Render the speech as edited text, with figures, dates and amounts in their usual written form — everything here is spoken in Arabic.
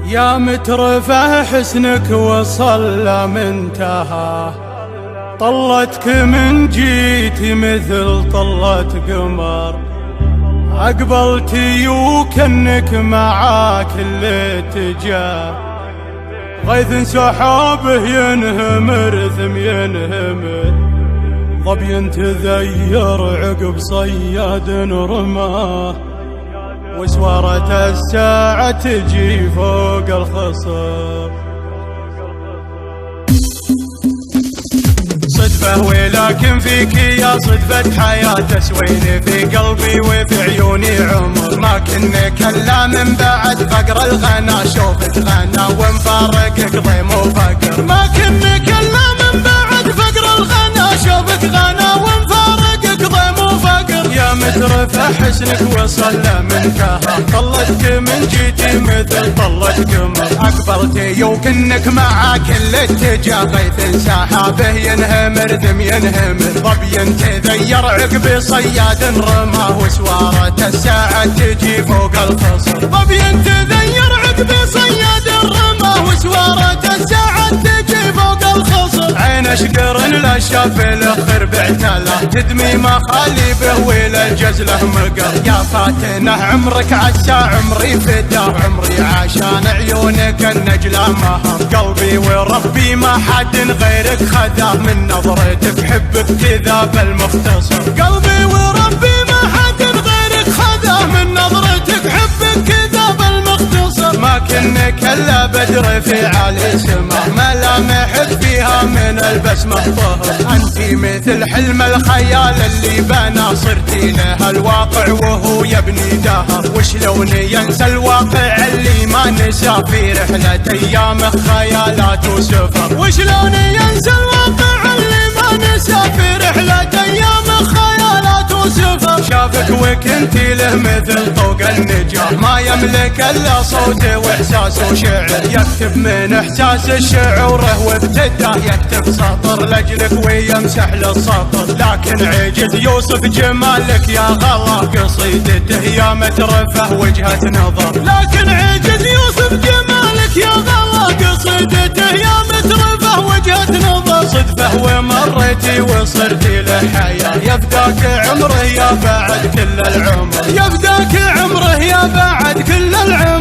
يا مترفه حسنك وصل لمنتهى، طلتك من جيتي مثل طلة قمر، أقبلتي وكنك معاك اللي تجاه، غيث سحابه ينهمر ثم ينهمر، ظبي تذير عقب صياد رماه، وسوارة الساعة تجي فوق الخصر. صدفة ولكن فيك يا صدفة حياة سويني في قلبي وفي عيوني عمر، ما كنا كلا من بعد فقر الغنا شوفك غنى ومفارقك ضيم وفقر، ما كنا كلا من بعد فقر الغنا شوفك غنى ومفارقك ضيم وفقر. يا مترفه حسنك وصل لمنتهى، طلتك من جيتي مثل طلة قمر، أقبلتي وكنك معاك اللي اتجاه، غيث سحابه ينهمر ذم ينهمر، ظبي تذير عقب صياد رماه، وسوارة الساعة تجي فوق الخصر، ظبي تذير عقب صياد رماه، وسوارة الساعة تجي فوق الخصر. عين شقر لا شاف الاخر بعتله، تدمي مخالبه ولا الجزله مقر، يا فاتنه عمرك عسى عمري فداه، عمري عشان عيونك النجله مهر، قلبي وربي ما حد غيرك خذاه، من نظرتك حبك كذاب المختصر، قلبي وربي ما حد غيرك خذاه، من نظرتك حبك كذاب المختصر. ما كنك الا بدر في عالي سماه، ملامحك فيها من البسمه طهر، انتي مثل حلم الخيال اللي بنا، صرتي له الواقع وهو يبني دهر، وشلون ينسى الواقع اللي ما نسى في رحلة ايامه خيالات وسفر، وشلون ينسى الواقع اللي ما نسى في رحلة ايامه خيالات وسفر. شافك وكنتي له مثل طوق النجاه، ما يملك الا صوته واحساسه وشعر، يكتب من احساس الشعوره وابتداه، يكتب سطر لاجلك ويمسح للسطر، لكن عجز يوصف جمالك يا غلا، قصيدته يا مترفه وجهة نظر، لكن عجز يوصف جمالك يا غلا، قصيدته يا مترفه وجهة نظر. صدفه ومريتي وصرتي لحياة، يفداك عمره يا بعد كل العمر، يفداك عمره يا بعد كل العمر.